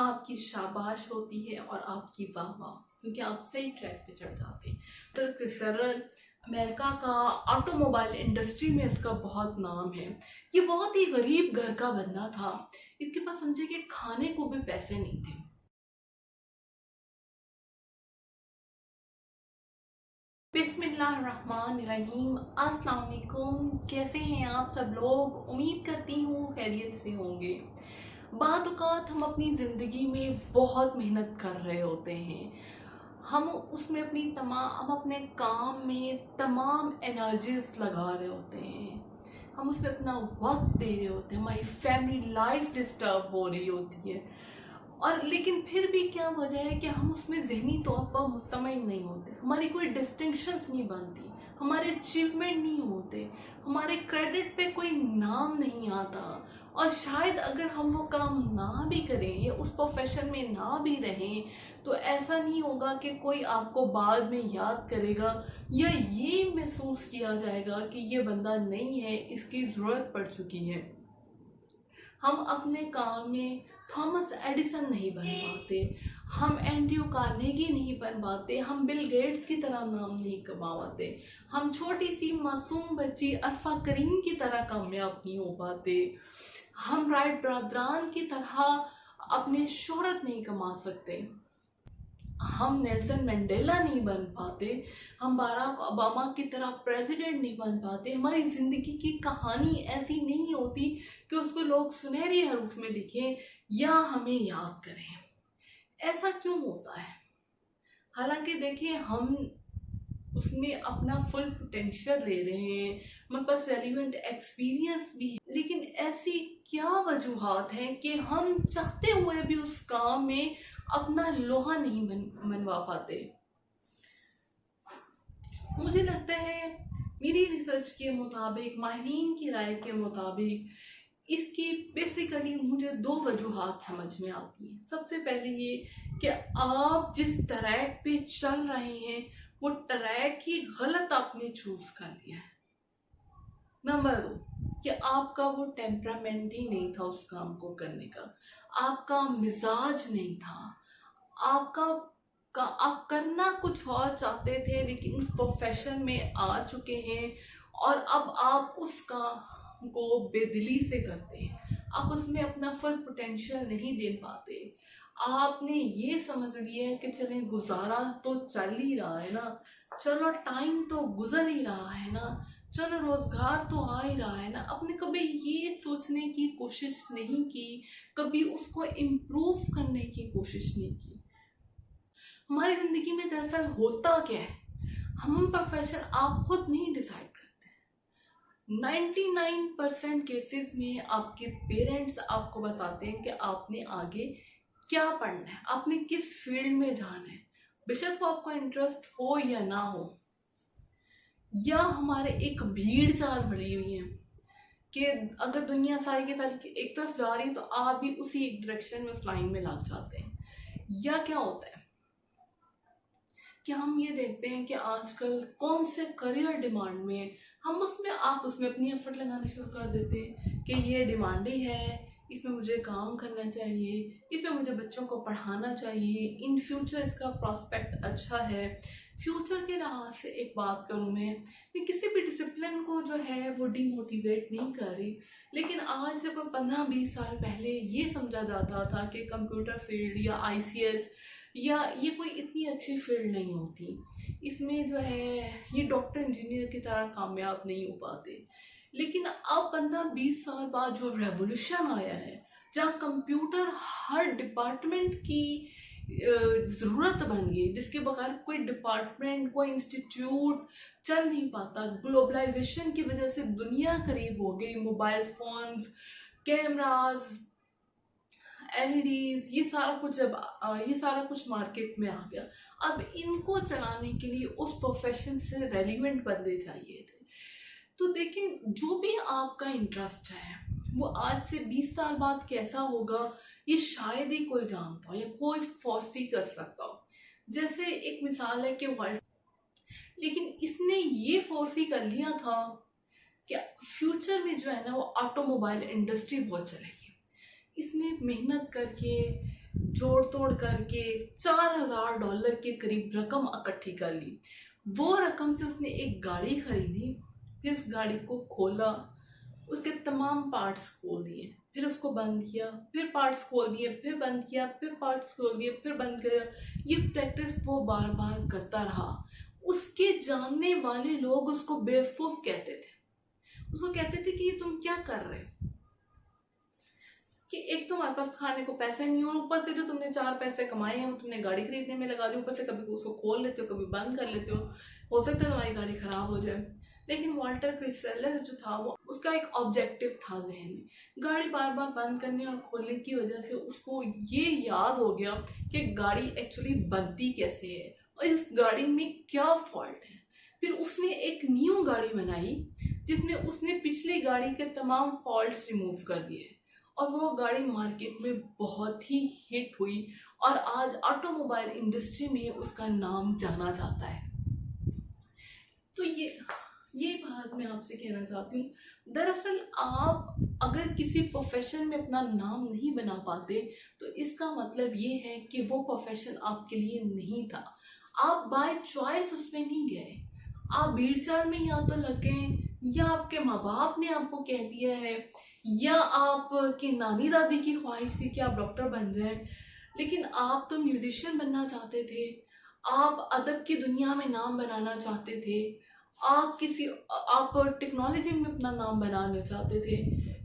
आपकी शाबाश होती है और आपकी वाह वाह, क्योंकि आप सही ट्रैक पे चढ़ जाते हैं। तो किसरर अमेरिका का ऑटोमोबाइल इंडस्ट्री में इसका बहुत नाम है। ये बहुत ही गरीब घर का बंदा था, इसके पास समझे कि खाने को भी पैसे नहीं थे। बिस्मिल्लाहिर्रहमानिर्रहीम, अस्सलाम वालेकुम। कैसे हैं आप सब लोग? उम्मीद करती हूँ खैरियत से होंगे। बाद औक़ात हम अपनी ज़िंदगी में बहुत मेहनत कर रहे होते हैं, हम उसमें हम अपने काम में तमाम एनर्जीज लगा रहे होते हैं, हम उसमें अपना वक्त दे रहे होते हैं, हमारी फैमिली लाइफ डिस्टर्ब हो रही होती है, और लेकिन फिर भी क्या वजह है कि हम उसमें ज़हनी तौर पर मुतमईन नहीं होते, हमारी कोई डिस्टिंक्शंस नहीं बनती, हमारे अचीवमेंट नहीं होते, हमारे क्रेडिट पे कोई नाम नहीं आता। और शायद अगर हम वो काम ना भी करें या उस प्रोफेशन में ना भी रहें तो ऐसा नहीं होगा कि कोई आपको बाद में याद करेगा या ये महसूस किया जाएगा कि ये बंदा नहीं है, इसकी ज़रूरत पड़ चुकी है। हम अपने काम में थॉमस एडिसन नहीं बन पाते, हम एंड्रयू कार्नेगी नहीं बन पाते, हम बिल गेट्स की तरह नाम नहीं कमा पाते, हम छोटी सी मासूम बच्ची अरफा करीम की तरह कामयाब नहीं हो पाते, हम राइट ब्रदरान की तरह अपने शोहरत नहीं कमा सकते, हम नेल्सन मंडेला नहीं बन पाते, हम बाराक ओबामा की तरह प्रेसिडेंट नहीं बन पाते। हमारी ज़िंदगी की कहानी ऐसी नहीं होती कि उसको लोग सुनहरी हरूफ में लिखें या हमें याद करें। ऐसा क्यों होता है? हालांकि देखिए, हम उसमें अपना फुल पोटेंशियल ले रहे हैं, हमारे पास रेलिवेंट एक्सपीरियंस भी है, लेकिन ऐसी क्या वजूहात हैं कि हम चाहते हुए भी उस काम में अपना लोहा नहीं मनवा पाते। मुझे लगता है, मेरी रिसर्च के मुताबिक, माहिरीन की राय के मुताबिक, इसकी बेसिकली मुझे दो वजूहात समझ में आती हैं। सबसे पहले ये कि आप जिस ट्रैक पे चल रहे हैं वो ट्रैक ही गलत आपने चूज कर लिया है। नंबर दो कि आपका वो टेम्परामेंट ही नहीं था उस काम को करने का, आपका मिजाज नहीं था, आप करना कुछ और चाहते थे लेकिन उस प्रोफेशन में आ चुके हैं और अब आप उस काम को बेदिली से करते हैं, आप उसमें अपना फुल पोटेंशियल नहीं दे पाते। आपने ये समझ लिया है कि चले गुजारा तो चल ही रहा है ना, चलो टाइम तो गुजर ही रहा है ना, चलो रोजगार तो आ ही रहा है ना। आपने कभी ये सोचने की कोशिश नहीं की, कभी उसको इम्प्रूव करने की कोशिश नहीं की। हमारी जिंदगी में दरअसल होता क्या है, हम प्रोफेशन आप खुद नहीं डिसाइड करते। 99% केसेस में आपके पेरेंट्स आपको बताते हैं कि आपने आगे क्या पढ़ना है, आपने किस फील्ड में जाना है, बेशक वो आपको इंटरेस्ट हो या ना हो। या हमारे एक भीड़ चाल भरी हुई है कि अगर दुनिया सारी के सारी एक तरफ जा रही है तो आप भी उसी एक डायरेक्शन में उस लाइन में लग जाते हैं। या क्या होता है कि हम ये देखते हैं कि आजकल कौन से करियर डिमांड में, आप उसमें अपनी एफर्ट लगाना शुरू कर देते हैं कि ये डिमांडी है, इसमें मुझे काम करना चाहिए, इसमें मुझे बच्चों को पढ़ाना चाहिए, इन फ्यूचर इसका प्रॉस्पेक्ट अच्छा है। फ्यूचर के लिहाज से एक बात करूँ, मैं किसी भी डिसिप्लिन को जो है वो डीमोटिवेट नहीं कर रही, लेकिन आज से कोई 15-20 साल पहले ये समझा जाता था कि कंप्यूटर फील्ड या ICS या ये कोई इतनी अच्छी फील्ड नहीं होती, इसमें जो है ये डॉक्टर इंजीनियर की तरह कामयाब नहीं हो पाते। लेकिन अब 15-20 साल बाद जो रेवोल्यूशन आया है, जहाँ कंप्यूटर हर डिपार्टमेंट की ज़रूरत बन गई, जिसके बगैर कोई डिपार्टमेंट, कोई इंस्टीट्यूट चल नहीं पाता। ग्लोबलाइजेशन की वजह से दुनिया करीब हो गई, मोबाइल फोन्स, कैमराज, LEDs, ये सारा कुछ मार्केट में आ गया। अब इनको चलाने के लिए उस प्रोफेशन से रेलिवेंट बंदे चाहिए थे। तो देखिए, जो भी आपका इंटरेस्ट है वो आज से 20 साल बाद कैसा होगा ये शायद ही कोई जानता हो या कोई फोर्सी कर सकता हो। जैसे एक मिसाल है कि वर्ल्ड, लेकिन इसने ये फोर्सी कर लिया था कि फ्यूचर में जो है ना वो ऑटोमोबाइल इंडस्ट्री बहुत चलेगी। इसने मेहनत करके जोड़ तोड़ करके $4000 के करीब रकम इकट्ठी कर ली। वो रकम से उसने एक गाड़ी खरीदी, फिर उस गाड़ी को खोला, उसके तमाम पार्ट्स खोल दिए, फिर उसको बंद किया, फिर पार्ट्स खोल दिए, फिर बंद किया, फिर पार्ट्स खोल दिए, फिर बंद किया। ये प्रैक्टिस वो बार बार करता रहा। उसके जानने वाले लोग उसको बेवकूफ कहते थे। उसको कहते थे कि ये तुम क्या कर रहे हो, कि एक तो हमारे पास खाने को पैसे नहीं और ऊपर से जो तुमने 4 पैसे कमाए हैं वो तुमने गाड़ी खरीदने में लगा दिए, ऊपर से कभी उसको खोल लेते हो, कभी बंद कर लेते हो सकता है तुम्हारी गाड़ी खराब हो जाए। लेकिन वाल्टर क्रिसलर जो था वो उसका एक ऑब्जेक्टिव था जहन में, गाड़ी बार बार बंद करने और खोलने की वजह से उसको ये याद हो गया कि गाड़ी एक्चुअली बनती कैसे है और इस गाड़ी में क्या फॉल्ट है। फिर उसने एक न्यू गाड़ी बनाई जिसमें उसने पिछली गाड़ी के तमाम फॉल्ट्स रिमूव कर दिए और वो गाड़ी मार्केट में बहुत ही हिट हुई और आज ऑटोमोबाइल इंडस्ट्री में उसका नाम जाना जाता है। तो ये बात मैं आपसे कहना चाहती हूँ। दरअसल आप अगर किसी प्रोफेशन में अपना नाम नहीं बना पाते तो इसका मतलब ये है कि वो प्रोफेशन आपके लिए नहीं था। आप बाय चॉइस उसमें नहीं गए, आप भीड़ चाल में या तो लगे, या आपके माँ बाप ने आपको कह दिया है, या आपकी नानी दादी की ख्वाहिश थी कि आप डॉक्टर बन जाएं, लेकिन आप तो म्यूजिशियन बनना चाहते थे, आप अदब की दुनिया में नाम बनाना चाहते थे, आप टेक्नोलॉजी में अपना नाम बनाना चाहते थे,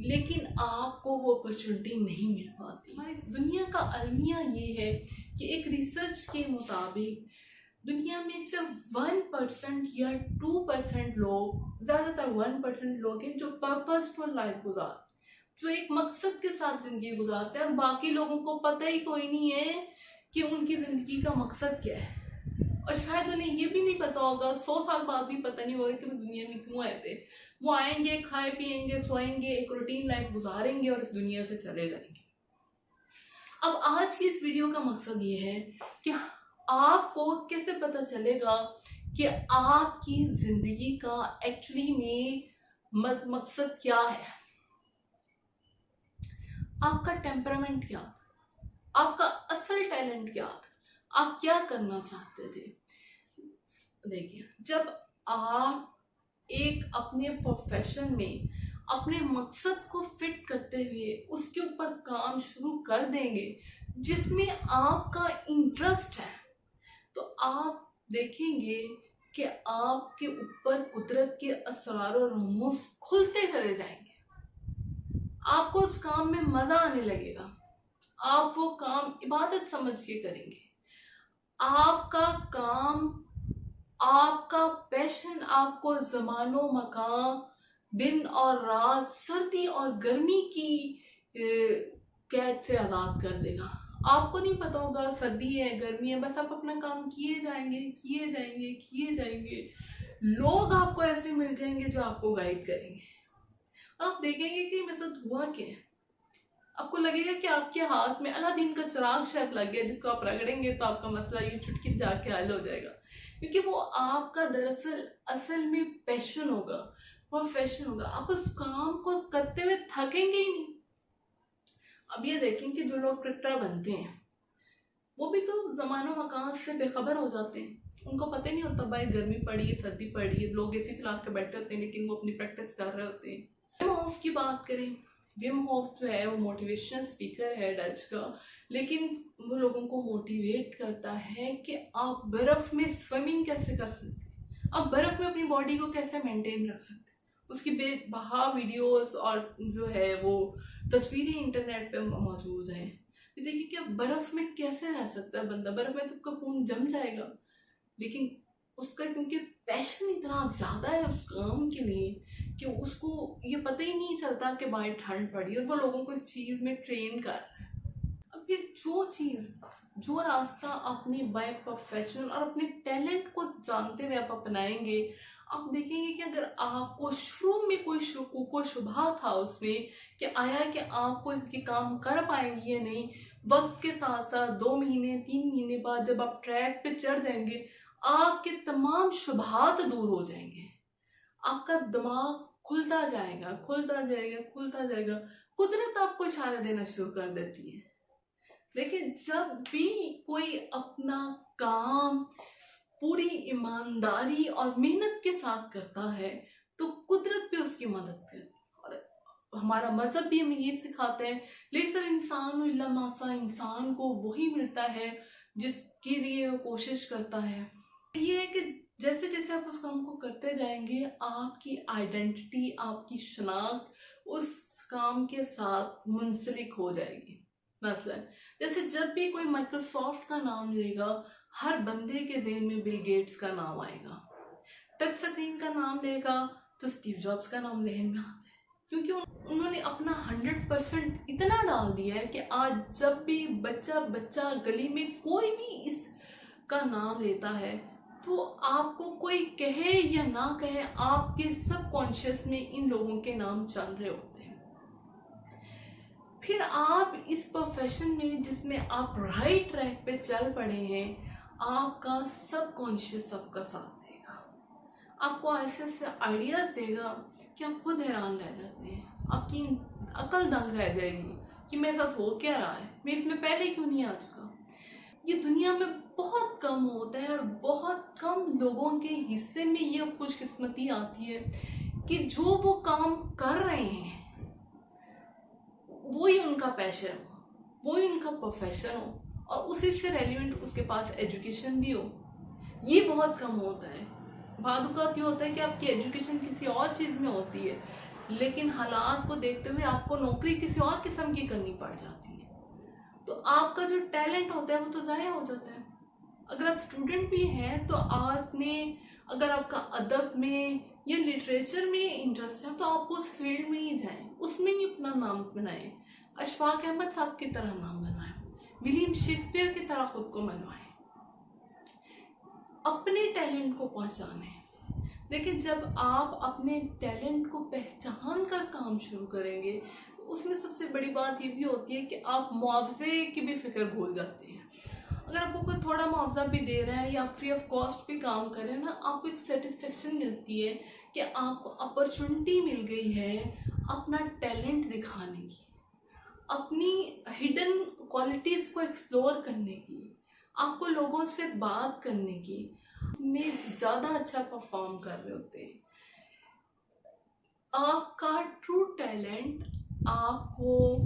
लेकिन आपको वो अपॉर्चुनिटी नहीं मिल पाती। हमारी दुनिया का अलमिया ये है कि एक रिसर्च के मुताबिक दुनिया में सिर्फ 1% या 2% लोग, ज्यादातर 1% लोग हैं जो पर्पसफुल लाइफ गुजार, जो एक मकसद के साथ जिंदगी गुजारते हैं और बाकी लोगों को पता ही कोई नहीं है कि उनकी जिंदगी का मकसद क्या है। और शायद उन्हें ये भी नहीं पता होगा, 100 साल बाद भी पता नहीं होगा कि वो दुनिया में क्यों आए थे। वो आएंगे, खाए पिएंगे, सोएंगे, एक रूटीन लाइफ गुजारेंगे और इस दुनिया से चले जाएंगे। अब आज की इस वीडियो का मकसद ये है कि आपको कैसे पता चलेगा कि आपकी जिंदगी का एक्चुअली में मकसद क्या है, आपका टेम्परामेंट क्या था, आपका असल टैलेंट क्या था, आप क्या करना चाहते थे। देखिए, जब आप एक अपने प्रोफेशन में अपने मकसद को फिट करते हुए उसके ऊपर काम शुरू कर देंगे जिसमें आपका इंटरेस्ट है, तो आप देखेंगे कि आपके ऊपर कुदरत के असरार और रमूज खुलते चले जाएंगे। आपको उस काम में मजा आने लगेगा, आप वो काम इबादत समझ के करेंगे। आपका काम, आपका पैशन आपको जमानो मकान, दिन और रात, सर्दी और गर्मी की कैद से आजाद कर देगा। आपको नहीं पता होगा सर्दी है गर्मी है, बस आप अपना काम किए जाएंगे, किए जाएंगे, किए जाएंगे। लोग आपको ऐसे मिल जाएंगे जो आपको गाइड करेंगे। आप देखेंगे कि मेरे साथ हुआ क्या है, आपको लगेगा कि आपके हाथ में अलादीन का चिराग शायद लग गया जिसको आप रगड़ेंगे तो आपका मसला ये चुटकी जाके हल हो जाएगा, क्योंकि वो आपका दरअसल असल में पैशन होगा, प्रोफेशन होगा। आप उस काम को करते हुए थकेंगे ही नहीं। अब ये देखें कि जो लोग क्रिकेटर बनते हैं वो भी तो जमानो मकान से बेखबर हो जाते हैं, उनको पता नहीं होता भाई गर्मी पड़ी है, सर्दी पड़ी है, लोग ऐसे चला के बैठे होते हैं लेकिन वो अपनी प्रैक्टिस कर रहे होते हैं। विम होफ की बात करें, विम होफ जो है वो मोटिवेशनल स्पीकर है डच का, लेकिन वो लोगों को मोटिवेट करता है कि आप बर्फ में स्विमिंग कैसे कर सकते हैं, आप बर्फ में अपनी बॉडी को कैसे मेंटेन रख सकते हैं। उसकी बेबहा वीडियोस और जो है वो तस्वीरें इंटरनेट पे मौजूद हैं। देखिए कि बर्फ में कैसे रह सकता है बंदा, बर्फ में तो उसका खून जम जाएगा, लेकिन उसका क्योंकि पैशन इतना ज्यादा है उस काम के लिए कि उसको ये पता ही नहीं चलता कि बाहर ठंड पड़ी, और वो लोगों को इस चीज में ट्रेन कर रहा है। अब ये जो रास्ता अपने बाय प्रोफेशन और अपने टैलेंट को जानते हुए आप अपनाएंगे, आप देखेंगे कि अगर आपको शुरू में कोई शुको शुबहा था उसमें कि आया कि आपको ये काम कर पाएंगे या नहीं, वक्त के साथ साथ 2 महीने 3 महीने बाद जब आप ट्रैक पे चढ़ जाएंगे आपके तमाम शुबहात दूर हो जाएंगे, आपका दिमाग खुलता जाएगा, खुलता जाएगा, खुलता जाएगा। कुदरत आपको इशारे देना शुरू कर देती है। देखिए, जब भी कोई अपना काम पूरी ईमानदारी और मेहनत के साथ करता है तो कुदरत भी उसकी मदद करती है। और हमारा मजहब भी हमें ये सिखाते हैं, लेकिन इंसान इल्ला मासा, इंसान को वही मिलता है जिसके लिए वो कोशिश करता है। ये है कि जैसे जैसे आप उस काम को करते जाएंगे, आपकी आइडेंटिटी, आपकी शनाख्त उस काम के साथ मुंसलिक हो जाएगी। मसलन जैसे जब भी कोई माइक्रोसॉफ्ट का नाम लेगा, हर बंदे के ज़हन में बिल गेट्स का नाम आएगा। टच स्क्रीन का नाम लेगा तो स्टीव जॉब्स का नाम जहन में आता है, क्योंकि उन्होंने अपना 100% इतना डाल दिया है कि आज जब भी बच्चा गली में कोई भी इसका नाम लेता है तो आपको कोई कहे या ना कहे, आपके सबकॉन्शियस में इन लोगों के नाम चल रहे होते हैं। फिर आप इस प्रोफेशन में जिसमें आप राइट ट्रैक पे चल पड़े हैं, आपका सबकॉन्शियस सबका साथ देगा, आपको ऐसे ऐसे आइडियाज देगा कि आप खुद हैरान रह जाते हैं, आपकी अकल दंग रह जाएगी कि मेरे साथ हो क्या रहा है, मैं इसमें पहले क्यों नहीं आ चुका। ये दुनिया में बहुत कम होता है और बहुत कम लोगों के हिस्से में ये खुशकिस्मती आती है कि जो वो काम कर रहे हैं वही उनका पैशन हो, वही उनका प्रोफेशन हो और उसी से रेलिवेंट उसके पास एजुकेशन भी हो। ये बहुत कम होता है। बादुका क्यों होता है कि आपकी एजुकेशन किसी और चीज में होती है, लेकिन हालात को देखते हुए आपको नौकरी किसी और किस्म की करनी पड़ जाती है, तो आपका जो टैलेंट होता है वो तो जाया हो जाता है। अगर आप स्टूडेंट भी हैं तो आपने, अगर आपका अदब में या लिटरेचर में इंटरेस्ट है तो आप उस फील्ड में ही जाएं, उसमें ही अपना नाम बनाएं, अशफाक अहमद साहब की तरह नाम बनवाएं, विलियम शेक्सपियर की तरह खुद को बनवाएं, अपने टैलेंट को पहचानें। देखिए, जब आप अपने टैलेंट को पहचान कर काम शुरू करेंगे, उसमें सबसे बड़ी बात ये भी होती है कि आप मुआवजे की भी फिक्र भूल जाते हैं। अगर आपको कोई थोड़ा मुआवजा भी दे रहा है या आप फ्री ऑफ कॉस्ट भी काम कर रहे हैं ना, आपको एक सेटिस्फेक्शन मिलती है कि आपको अपॉर्चुनिटी मिल गई है अपना टैलेंट दिखाने की, अपनी हिडन क्वालिटीज को एक्सप्लोर करने की, आपको लोगों से बात करने की, में ज्यादा अच्छा परफॉर्म कर रहे होते हैं। आपका ट्रू टैलेंट आपको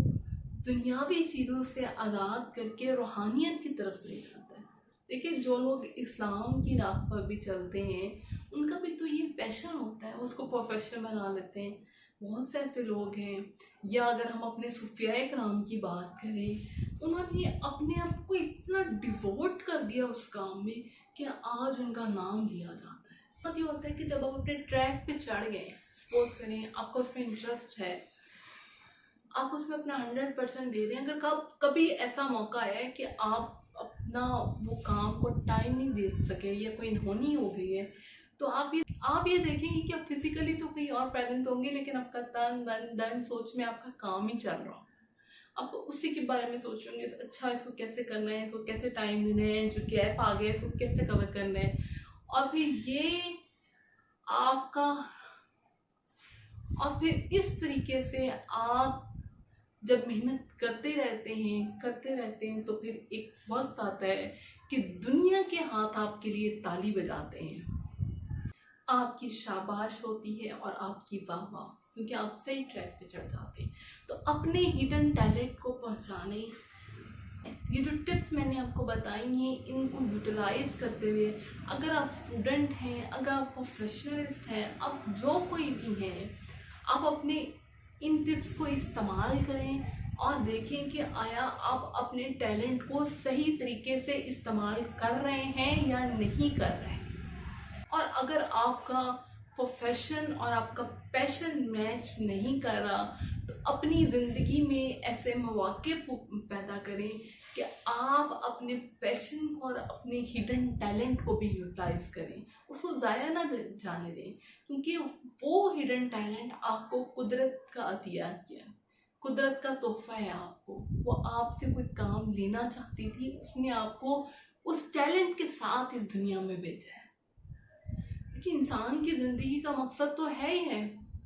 दुनियावी चीजों से आजाद करके रूहानियत की तरफ ले जाता है। देखिए, जो लोग इस्लाम की राह पर भी चलते हैं उनका भी तो ये पैशन होता है, उसको प्रोफेशन बना लेते हैं। बहुत से ऐसे लोग हैं, या अगर हम अपने सूफिया कराम की बात करें, उन्होंने अपने आप को इतना डिवोट कर दिया उस काम में कि आज उनका नाम लिया जाता है। बात ये होता है कि जब आप अपने ट्रैक पे चढ़ गए, सपोज करें आपका उसमें इंटरेस्ट है, आप उसमें अपना 100% दे रहे हैं, अगर कभी ऐसा मौका है कि आप अपना वो काम को टाइम नहीं दे सके या कोई अनहोनी हो गई है, तो आप ये देखेंगे कि आप फिजिकली तो कहीं और प्रेजेंट होंगे, लेकिन आपका तन मन धन सोच में आपका काम ही चल रहा हो, आप उसी के बारे में सोचेंगे, अच्छा इसको कैसे करना है, इसको कैसे टाइम देना है, जो गैप आ गया इसको कैसे कवर करना है। और फिर इस तरीके से आप जब मेहनत करते रहते हैं तो फिर एक वक्त आता है कि दुनिया के हाथ आपके लिए ताली बजाते हैं, आपकी शाबाश होती है और आपकी वाह वाह, क्योंकि आप सही ट्रैक पे चढ़ जाते हैं। तो अपने हिडन टैलेंट को पहचाने। ये जो टिप्स मैंने आपको बताई हैं, इनको यूटिलाइज करते हुए अगर आप स्टूडेंट हैं, अगर आप प्रोफेशनलिस्ट हैं, आप जो कोई भी हैं, आप अपने इन टिप्स को इस्तेमाल करें और देखें कि आया आप अपने टैलेंट को सही तरीके से इस्तेमाल कर रहे हैं या नहीं कर रहे हैं। और अगर आपका प्रोफेशन और आपका पैशन मैच नहीं कर रहा, तो अपनी ज़िंदगी में ऐसे मौके पैदा करें कि आप अपने पैशन को और अपने हिडन टैलेंट को भी यूटिलाइज करें, उसको ज़ाया ना जाने दें, क्योंकि वो हिडन टैलेंट आपको कुदरत का अतिया किया, कुदरत का तोहफा है आपको। वो आपसे कोई काम लेना चाहती थी, उसने आपको उस टैलेंट के साथ इस दुनिया में भेजा है। कि इंसान की जिंदगी का मकसद तो है ही है,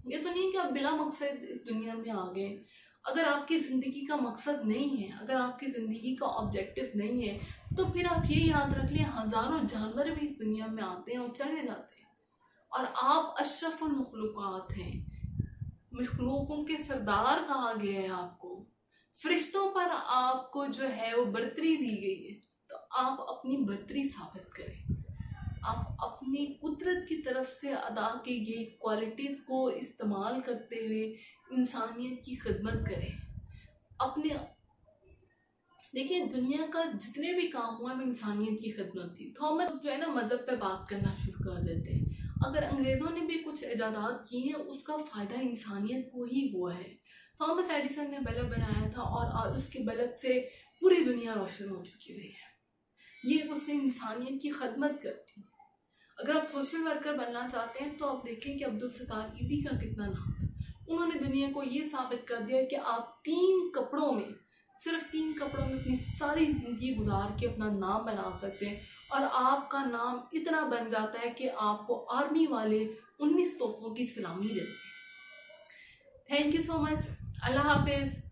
ये तो नहीं कि आप बिना मकसद इस दुनिया में आ गए। अगर आपकी ज़िंदगी का मकसद नहीं है, अगर आपकी ज़िंदगी का ऑब्जेक्टिव नहीं है, तो फिर आप ये याद रख लें, हज़ारों जानवर भी इस दुनिया में आते हैं और चले जाते हैं, और आप अशरफुल मखलूक़ात हैं। मखलूकों के सरदार कहा गया है आपको, फरिश्तों पर आपको जो है वो बर्तरी दी गई है। तो आप अपनी बर्तरी साबित करें, आप अपनी कुदरत की तरफ से अदा की गई क्वालिटीज़ को इस्तेमाल करते हुए इंसानियत की खिदमत करें। अपने देखिए, दुनिया का जितने भी काम हुआ में इंसानियत की खिदमत थी। थॉमस जो है ना, मज़हब पे बात करना शुरू कर देते हैं। अगर अंग्रेज़ों ने भी कुछ इजादात की हैं, उसका फ़ायदा इंसानियत को ही हुआ है। थॉमस एडिसन ने बल्ब बनाया था और उसके बल्ब से पूरी दुनिया रोशन हो चुकी हुई है। ये उससे इंसानियत की खिदमत करती है। अगर आप सोशल वर्कर बनना चाहते हैं तो आप देखें कि अब्दुल सत्तार ईदी का कितना नाम था। उन्होंने दुनिया को ये साबित कर दिया कि आप सिर्फ 3 कपड़ों में अपनी सारी जिंदगी गुजार के अपना नाम बना सकते हैं, और आपका नाम इतना बन जाता है कि आपको आर्मी वाले 19 तोपों की सलामी देते हैं। Thank you so much. Allah Hafiz.